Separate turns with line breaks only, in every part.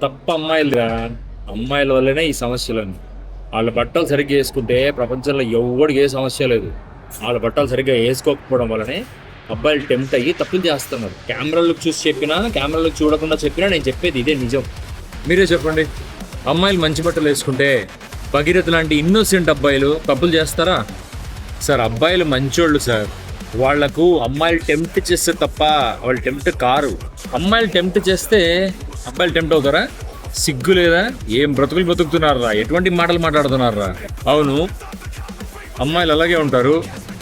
తప్ప అమ్మాయిలురా. అమ్మాయిల వల్లనే ఈ సమస్యలన్నీ. వాళ్ళ బట్టలు సరిగ్గా వేసుకుంటే ప్రపంచంలో ఎవ్వడికి ఏ సమస్య లేదు. వాళ్ళ బట్టలు సరిగ్గా వేసుకోకపోవడం వల్లనే అబ్బాయిలు టెంప్ట్ అయ్యి తప్పులు చేస్తున్నారు. కెమెరాలకు చూసి చెప్పినా, కెమెరాలకు చూడకుండా చెప్పినా నేను చెప్పేది ఇదే నిజం. మీరే చెప్పండి, అమ్మాయిలు మంచి బట్టలు వేసుకుంటే భగీరథ లాంటి ఇన్నోసెంట్ అబ్బాయిలు తప్పులు చేస్తారా? సార్, అబ్బాయిలు మంచోళ్ళు సార్. వాళ్లకు అమ్మాయిలు టెంప్ట్ చేస్తే తప్ప వాళ్ళు టెంప్ట్ కారు. అమ్మాయిలు టెంప్ట్ చేస్తే అబ్బాయిలు టెంప్ట్ అవుతారా? సిగ్గు లేదా? ఏం బ్రతుకులు బతుకుతున్నారా? ఎటువంటి మాటలు మాట్లాడుతున్నారా? అవును, అమ్మాయిలు అలాగే ఉంటారు,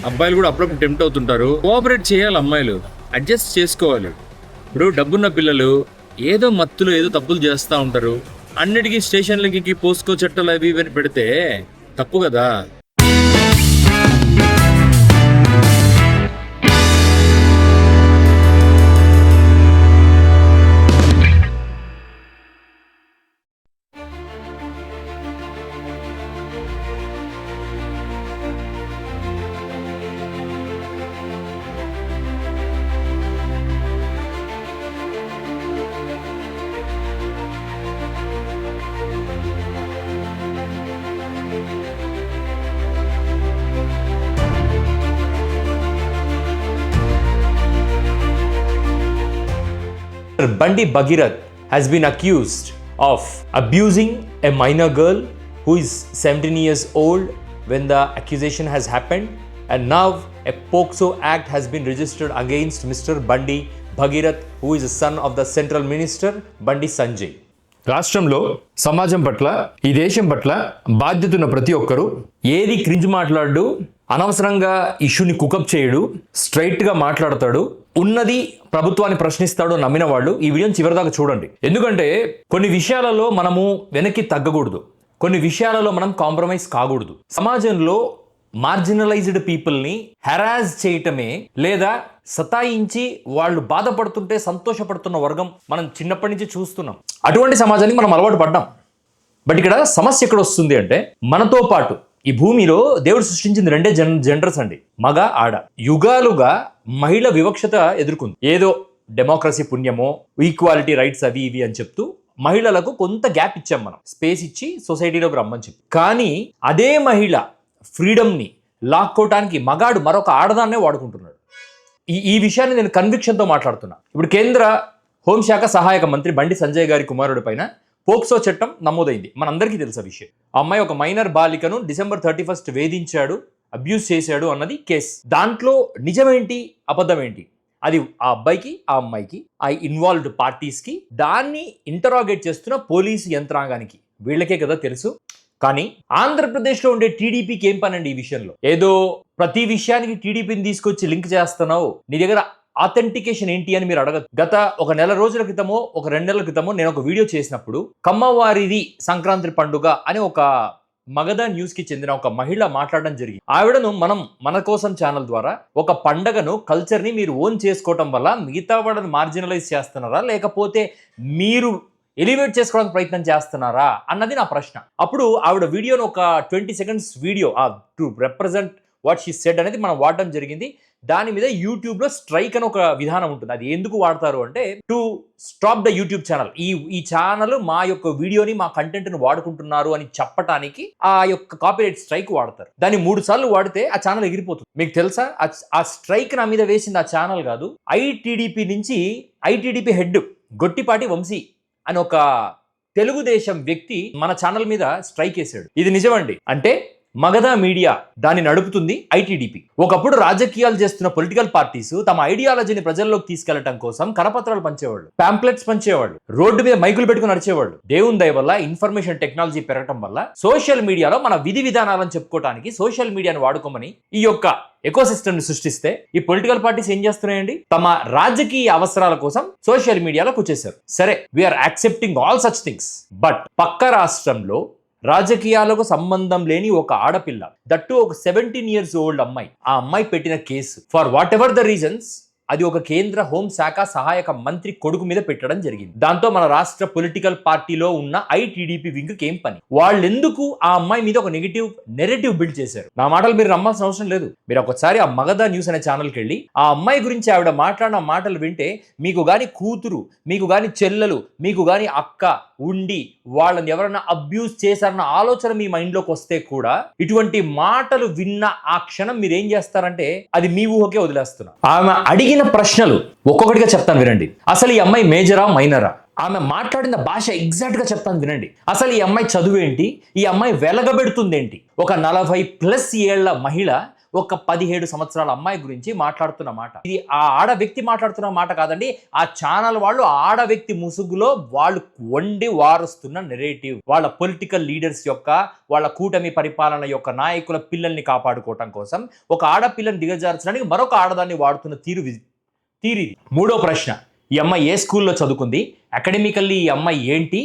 అబ్బాయిలు కూడా అప్పుడప్పుడు టెంప్ట్ అవుతుంటారు. కోఆపరేట్ చేయాలి, అమ్మాయిలు అడ్జస్ట్ చేసుకోవాలి. ఇప్పుడు డబ్బున్న పిల్లలు ఏదో మత్తులో ఏదో తప్పులు చేస్తూ ఉంటారు. అన్నిటికీ స్టేషన్లకి పోస్కో చట్టాలు అవి ఇవన్నీ పెడితే తప్పు కదా.
Bandi Bhagirath has been accused of abusing a minor girl who is 17 years old when the accusation has happened, and now a POCSO Act has been registered against Mr. Bandi Bhagirath, who is the son of the Central Minister Bandi Sanjay. రాష్ట్రంలో సమాజం పట్ల, ఈ దేశం పట్ల బాధ్యత ఉన్న ప్రతి ఒక్కరూ ఏది క్రింజ్ మాట్లాడు, అనవసరంగా ఇష్యూని కుకప్ చేయడు, స్ట్రైట్గా మాట్లాడతాడు, ఉన్నది ప్రభుత్వాన్ని ప్రశ్నిస్తాడు నమ్మిన వాళ్ళు ఈ వీడియోని చివరిదాకా చూడండి. ఎందుకంటే కొన్ని విషయాలలో మనము వెనక్కి తగ్గకూడదు, కొన్ని విషయాలలో మనం కాంప్రమైజ్ కాకూడదు. సమాజంలో మార్జినలైజ్డ్ పీపుల్ని హెరాస్ చేయటమే లేదా సతాయించి వాళ్ళు బాధపడుతుంటే సంతోషపడుతున్న వర్గం మనం చిన్నప్పటి నుంచి చూస్తున్నాం. అటువంటి సమాజానికి మనం అలవాటు పడ్డాం. బట్ ఇక్కడ సమస్య ఎక్కడ వస్తుంది అంటే, మనతో పాటు ఈ భూమిలో దేవుడు సృష్టించింది రెండే జెండర్స్ అండి, మగ ఆడ. యుగాలుగా మహిళ వివక్షత ఎదుర్కొంది. ఏదో డెమోక్రసీ పుణ్యమో, ఈక్వాలిటీ రైట్స్ అవి ఇవి అని చెప్తూ మహిళలకు కొంత గ్యాప్ ఇచ్చాం మనం, స్పేస్ ఇచ్చి సొసైటీలోకి రమ్మని చెప్పి. కానీ అదే మహిళ ఫ్రీడమ్ని లాక్కోవటానికి మగాడు మరొక ఆడదాన్నే వాడుకుంటున్నాడు. ఈ విషయాన్ని నేను కన్విక్షన్తో మాట్లాడుతున్నా. ఇప్పుడు కేంద్ర హోంశాఖ సహాయక మంత్రి బండి సంజయ్ గారి కుమారుడి పైన పోక్సో చట్టం నమోదైంది. మనందరికీ తెలుసా విషయం. ఆ అమ్మాయి ఒక మైనర్ బాలికను December 31 వేధించాడు, అబ్యూస్ చేశాడు అన్నది కేసు. దాంట్లో నిజమేంటి, అబద్ధం ఏంటి, అది ఆ అబ్బాయికి, ఆ అమ్మాయికి, ఆ ఇన్వాల్వ్డ్ పార్టీస్కి, దాన్ని ఇంటరాగేట్ చేస్తున్న పోలీసు యంత్రాంగానికి, వీళ్ళకే కదా తెలుసు. కానీ ఆంధ్రప్రదేశ్లో ఉండే టీడీపీకి ఏం పనండి ఈ విషయంలో? ఏదో ప్రతి విషయానికి టీడీపీని తీసుకొచ్చి లింక్ చేస్తున్నావు, నీ దగ్గర ఆథెంటికేషన్ ఏంటి అని మీరు అడగదు. గత ఒక నెల రోజుల క్రితమో, ఒక 2 నెలల క్రితమో నేను ఒక వీడియో చేసినప్పుడు కమ్మవారిది సంక్రాంతి పండుగ అని ఒక మగధ న్యూస్ కి చెందిన ఒక మహిళ మాట్లాడడం జరిగింది. ఆవిడను మనం మన కోసం ఛానల్ ద్వారా ఒక పండగను, కల్చర్ని మీరు ఓన్ చేసుకోవటం వల్ల మిగతా వాళ్ళని మార్జినలైజ్ చేస్తున్నారా, లేకపోతే మీరు ఎలివేట్ చేసుకోవడానికి ప్రయత్నం చేస్తున్నారా అన్నది నా ప్రశ్న. అప్పుడు ఆవిడ వీడియోను ఒక 20 seconds video to represent what she said అనేది మనం వాడటం జరిగింది. దాని మీద యూట్యూబ్లో స్ట్రైక్ అని ఒక విధానం ఉంటుంది. అది ఎందుకు వాడతారు అంటే, to stop the YouTube channel, ఈ ఛానల్ మా యొక్క వీడియోని, మా కంటెంట్ను వాడుకుంటున్నారు అని చెప్పటానికి ఆ యొక్క కాపీరైట్ స్ట్రైక్ వాడతారు. దాన్ని 3 సార్లు వాడితే ఆ ఛానల్ ఎగిరిపోతుంది. మీకు తెలుసా, ఆ స్ట్రైక్ నా మీద వేసింది ఆ ఛానల్ కాదు, ఐటీడీపీ నుంచి ఐటీడీపీ హెడ్ గొట్టిపాటి వంశీ అని ఒక తెలుగుదేశం వ్యక్తి మన ఛానల్ మీద స్ట్రైక్ వేసాడు. ఇది నిజమండి. అంటే మగధ మీడియా దాన్ని నడుపుతుంది ఐటీడీపీ. ఒకప్పుడు రాజకీయాలు చేస్తున్న పొలిటికల్ పార్టీస్ తమ ఐడియాలజీని ప్రజల్లోకి తీసుకెళ్లడం కోసం కరపత్రాలు పంచేవాళ్ళు, పాంప్లెట్స్ పంచేవాళ్ళు, రోడ్డు మీద మైకులు పెట్టుకుని నడిచేవాళ్ళు. దేవుని దయ వల్ల ఇన్ఫర్మేషన్ టెక్నాలజీ పెరగడం వల్ల సోషల్ మీడియాలో మన విధి విధానాలను చెప్పుకోవడానికి సోషల్ మీడియాను వాడుకోమని ఈ యొక్క ఎకోసిస్టమ్ ని సృష్టిస్తే, ఈ పొలిటికల్ పార్టీస్ ఏం చేస్తున్నాయండి, తమ రాజకీయ అవసరాల కోసం సోషల్ మీడియాలోకి వచ్చేసారు. సరే, we are accepting all such things. But పక్క రాష్ట్రంలో రాజకీయాలకు సంబంధం లేని ఒక ఆడపిల్ల, దట్టు ఒక 17 years old అమ్మాయి, ఆ అమ్మాయి పెట్టిన case for what ever the reasons, అది ఒక కేంద్ర హోంశాఖ సహాయక మంత్రి కొడుకు మీద పెట్టడం జరిగింది. దాంతో మన రాష్ట్ర పొలిటికల్ పార్టీలో ఉన్న ఐటీడీపీ వింగ్ ఏం పని? వాళ్ళెందుకు ఆ అమ్మాయి మీద ఒక నెరేటివ్ బిల్డ్ చేశారు? నా మాటలు మీరు నమ్మాల్సిన అవసరం లేదు. మీరు ఒకసారి ఆ మగధ న్యూస్ అనే ఛానల్కి వెళ్ళి ఆ అమ్మాయి గురించి ఆవిడ మాట్లాడిన మాటలు వింటే, మీకు గాని కూతురు, మీకు గాని చెల్లెలు, మీకు గాని అక్క, ఉండి వాళ్ళని ఎవరైనా అబ్యూజ్ చేశారన్న ఆలోచన మీ మైండ్లోకి వస్తే కూడా ఇటువంటి మాటలు విన్న ఆ క్షణం మీరు ఏం చేస్తారంటే అది మీ ఊహకే వదిలేస్తున్నా. ఆమె అడిగిన ప్రశ్నలు ఒక్కొక్కటిగా చెప్తాను వినండి. అసలు ఈ అమ్మాయి మేజరా మైనరా? ఆమె మాట్లాడిన భాష ఎగ్జాక్ట్ గా చెప్తాను వినండి. అసలు ఈ అమ్మాయి చదువు ఏంటి? ఈ అమ్మాయి వెలగబెడుతుంది ఏంటి? ఒక 40+ ఏళ్ల మహిళ ఒక 17 సంవత్సరాల అమ్మాయి గురించి మాట్లాడుతున్న మాట. ఇది ఆ ఆడ వ్యక్తి మాట్లాడుతున్న మాట కాదండి. ఆ ఛానల్ వాళ్ళు ఆడ వ్యక్తి ముసుగులో వాళ్ళు వండి వారుస్తున్న నెరేటివ్. వాళ్ళ పొలిటికల్ లీడర్స్ యొక్క, వాళ్ళ కూటమి పరిపాలన యొక్క నాయకుల పిల్లల్ని కాపాడుకోవటం కోసం ఒక ఆడపిల్లని దిగజార్చడానికి మరొక ఆడదాన్ని వాడుతున్న తీరు. మూడో ప్రశ్న, ఈ అమ్మాయి ఏ స్కూల్లో చదువుకుంది? అకాడమికల్లీ ఈ అమ్మాయి ఏంటి?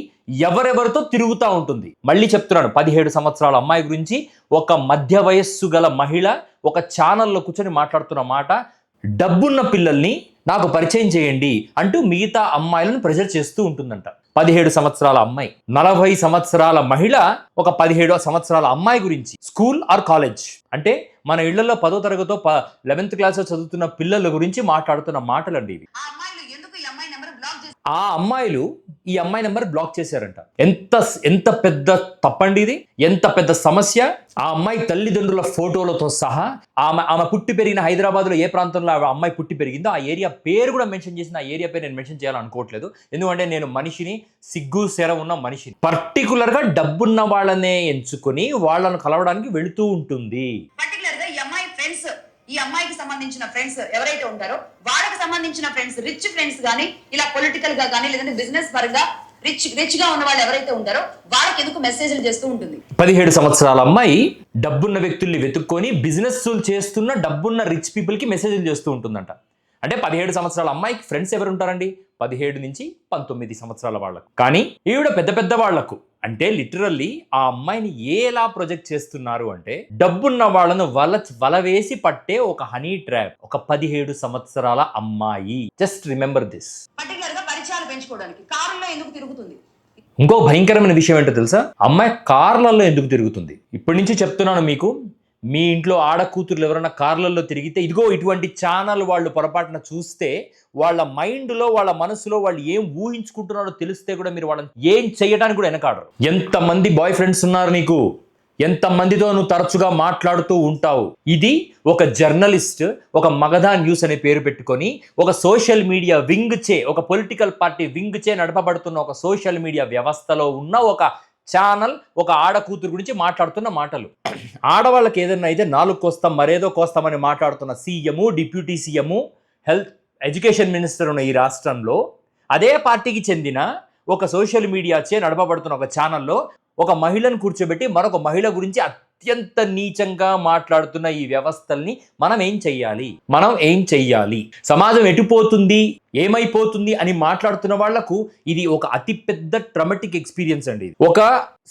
ఎవరెవరితో తిరుగుతూ ఉంటుంది? మళ్ళీ చెప్తున్నాను, 17 సంవత్సరాల అమ్మాయి గురించి ఒక మధ్య వయస్సు గల మహిళ ఒక ఛానల్లో కూర్చొని మాట్లాడుతున్న మాట. డబ్బున్న పిల్లల్ని నాకు పరిచయం చేయండి అంటూ మిగతా అమ్మాయిలను ప్రెజర్ చేస్తూ ఉంటుందంట. 17 సంవత్సరాల అమ్మాయి, 40 సంవత్సరాల మహిళ ఒక 17 సంవత్సరాల అమ్మాయి గురించి స్కూల్ ఆర్ కాలేజ్ అంటే మన ఇళ్లలో 10వ తరగతో 11th క్లాస్ చదువుతున్న పిల్లల గురించి మాట్లాడుతున్న మాటలండి ఇవి. ఆ అమ్మాయిలు ఈ అమ్మాయి నెంబర్ బ్లాక్ చేశారంట. ఎంత పెద్ద తప్పండి ఇది, ఎంత పెద్ద సమస్య. ఆ అమ్మాయి తల్లిదండ్రుల ఫోటోలతో సహా ఆమె పుట్టి పెరిగిన హైదరాబాద్లో ఏ ప్రాంతంలో ఆ అమ్మాయి పుట్టి పెరిగిందో ఆ ఏరియా పేరు కూడా మెన్షన్ చేసిన. ఆ ఏరియా పేరు నేను మెన్షన్ చేయాలనుకోవట్లేదు, ఎందుకంటే నేను మనిషిని, సిగ్గు శర ఉన్న మనిషిని. పర్టికులర్గా డబ్బున్న వాళ్ళనే ఎంచుకొని వాళ్ళను కలవడానికి వెళుతూ ఉంటుంది.
ఈ అమ్మాయికి సంబంధించిన ఫ్రెండ్స్ ఎవరైతే ఉంటారో వాళ్ళకి సంబంధించిన ఫ్రెండ్స్, రిచ్ ఫ్రెండ్స్ గానీ, ఇలా పొలిటికల్ గా గానీ, లేదంటే బిజినెస్ పరంగా రిచ్ గా ఉన్న వాళ్ళు ఎవరైతే ఉంటారో వాళ్ళకి ఎందుకు మెసేజ్లు చేస్తూ ఉంటుంది.
17 సంవత్సరాల అమ్మాయి డబ్బున్న వ్యక్తుల్ని వెతుక్కొని బిజినెస్ చేస్తున్న డబ్బున్న రిచ్ పీపుల్ కి మెసేజ్లు చేస్తూ ఉంటుందంట. అంటే 17 సంవత్సరాల అమ్మాయికి ఫ్రెండ్స్ ఎవరు ఉంటారండి? 17 నుంచి 19 సంవత్సరాల వాళ్ళకు. కానీ ఈవిడ పెద్ద వాళ్లకు, అంటే లిటరల్లీ ఆ అమ్మాయిని ఎలా ప్రొజెక్ట్ చేస్తున్నారు అంటే డబ్బున్న వాళ్ళను వల వేసి పట్టే ఒక హనీ ట్రాప్. ఒక 17 సంవత్సరాల అమ్మాయి. Just remember this.
పర్టికులర్ గా పరిచయాలు పెంచుకోవడానికి కారులో ఎందుకు తిరుగుతుంది?
ఇంకో భయంకరమైన విషయం ఏంటో తెలుసా? అమ్మాయి కార్లలో ఎందుకు తిరుగుతుంది? ఇప్పటి నుంచి చెప్తున్నాను మీకు, మీ ఇంట్లో ఆడ కూతుర్లు ఎవరైనా కార్లలో తిరిగితే ఇదిగో ఇటువంటి ఛానల్ వాళ్ళు పొరపాటున చూస్తే వాళ్ళ మైండ్లో, వాళ్ళ మనసులో వాళ్ళు ఏం ఊహించుకుంటున్నారో తెలిస్తే కూడా మీరు వాళ్ళని ఏం చేయడానికి కూడా వెనకాడరు. ఎంతమంది బాయ్ ఫ్రెండ్స్ ఉన్నారు నీకు? ఎంతమందితో నువ్వు తరచుగా మాట్లాడుతూ ఉంటావు? ఇది ఒక జర్నలిస్ట్, ఒక మగధా న్యూస్ అనే పేరు పెట్టుకొని ఒక సోషల్ మీడియా వింగ్ చే, ఒక పొలిటికల్ పార్టీ వింగ్ చే నడపబడుతున్న ఒక సోషల్ మీడియా వ్యవస్థలో ఉన్న ఒక ఛానల్ ఒక ఆడ కూతురు గురించి మాట్లాడుతున్న మాటలు. ఆడవాళ్ళకి ఏదైనా అయితే 4 కోస్తాం మరేదో కోస్తామని మాట్లాడుతున్న CM, deputy CM, health, education minister ఉన్న ఈ రాష్ట్రంలో అదే పార్టీకి చెందిన ఒక సోషల్ మీడియా చే నడపబడుతున్న ఒక ఛానల్లో ఒక మహిళను కూర్చోబెట్టి మరొక మహిళ గురించి అత్యంత నీచంగా మాట్లాడుతున్న ఈ వ్యవస్థల్ని మనం ఏం చెయ్యాలి? సమాజం ఎటుపోతుంది, ఏమైపోతుంది అని మాట్లాడుతున్న వాళ్లకు ఇది ఒక అతిపెద్ద ట్రామాటిక్ ఎక్స్పీరియన్స్ అండి. ఒక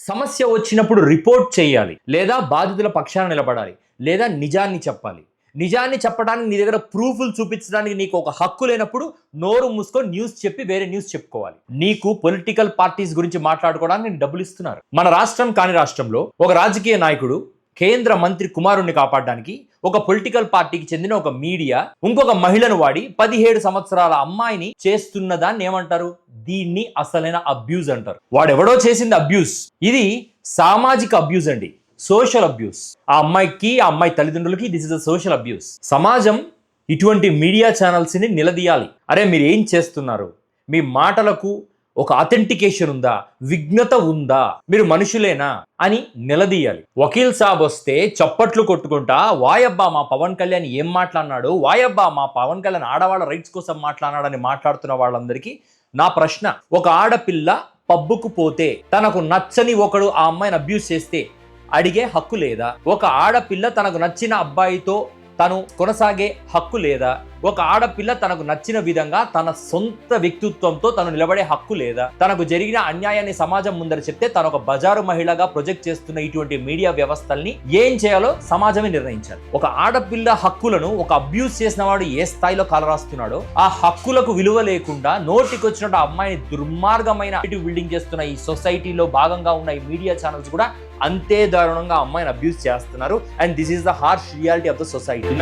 సమస్య వచ్చినప్పుడు రిపోర్ట్ చేయాలి, లేదా బాధితుల పక్షాన నిలబడాలి, లేదా నిజాన్ని చెప్పాలి. నిజాన్ని చెప్పడానికి నీ దగ్గర ప్రూఫ్లు చూపించడానికి నీకు ఒక హక్కు లేనప్పుడు నోరు మూసుకొని న్యూస్ చెప్పి వేరే న్యూస్ చెప్పుకోవాలి. నీకు పొలిటికల్ పార్టీస్ గురించి మాట్లాడుకోవడానికి డబ్బులు ఇస్తున్నారు. మన రాష్ట్రం కాని రాష్ట్రంలో ఒక రాజకీయ నాయకుడు కేంద్ర మంత్రి కుమారుణ్ణి కాపాడడానికి ఒక పొలిటికల్ పార్టీకి చెందిన ఒక మీడియా ఇంకొక మహిళను వాడి 17 సంవత్సరాల అమ్మాయిని చేస్తున్న దాన్ని ఏమంటారు? దీన్ని అసలైన అబ్యూజ్ అంటారు. వాడెవడో చేసింది అబ్యూజ్. ఇది సామాజిక అబ్యూజ్ అండి, సోషల్ అబ్యూస్. ఆ అమ్మాయికి, ఆ అమ్మాయి తల్లిదండ్రులకి this is a social abuse. సమాజం ఇటువంటి మీడియా ఛానల్స్ ని నిలదీయాలి. అరే మీరు ఏం చేస్తున్నారు? మీ మాటలకు ఒక అథెంటికేషన్ ఉందా? విఘ్నత ఉందా? మీరు మనుషులేనా అని నిలదీయాలి. వకీల్ సాబ్ వస్తే చప్పట్లు కొట్టుకుంటా వాయబ్బా మా పవన్ కళ్యాణ్ ఏం మాట్లాడినాడు, వాయబ్బా మా పవన్ కళ్యాణ్ ఆడవాళ్ళ రైట్స్ కోసం మాట్లాడినాడని మాట్లాడుతున్న వాళ్ళందరికీ నా ప్రశ్న, ఒక ఆడపిల్ల పబ్బుకు పోతే తనకు నచ్చని ఒకడు ఆ అమ్మాయిని అబ్యూస్ చేస్తే అడిగే హక్కు లేదా? ఒక ఆడపిల్ల తనకు నచ్చిన అబ్బాయితో తను కొనసాగే హక్కు లేదా? ఒక ఆడపిల్ల తనకు నచ్చిన విధంగా తన సొంత వ్యక్తిత్వంతో తను నిలబడే హక్కు లేదా? తనకు జరిగిన అన్యాయాన్ని సమాజం ముందర చెప్తే తను ఒక బజారు మహిళగా ప్రొజెక్ట్ చేస్తున్న ఇటువంటి మీడియా వ్యవస్థల్ని ఏం చేయాలో సమాజమే నిర్ణయించాలి. ఒక ఆడపిల్ల హక్కులను ఒక అబ్యూస్ చేసిన వాడు ఏ స్థాయిలో కాలరాస్తున్నాడో ఆ హక్కులకు విలువ లేకుండా నోటికొచ్చినట్టు ఆ అమ్మాయిని దుర్మార్గమైన బిల్డింగ్ చేస్తున్న ఈ సొసైటీలో భాగంగా ఉన్న ఈ మీడియా ఛానల్స్ కూడా అంతే దారుణంగా అమ్మాయిని అబ్యూస్ చేస్తున్నారు. And this is the harsh reality of the society.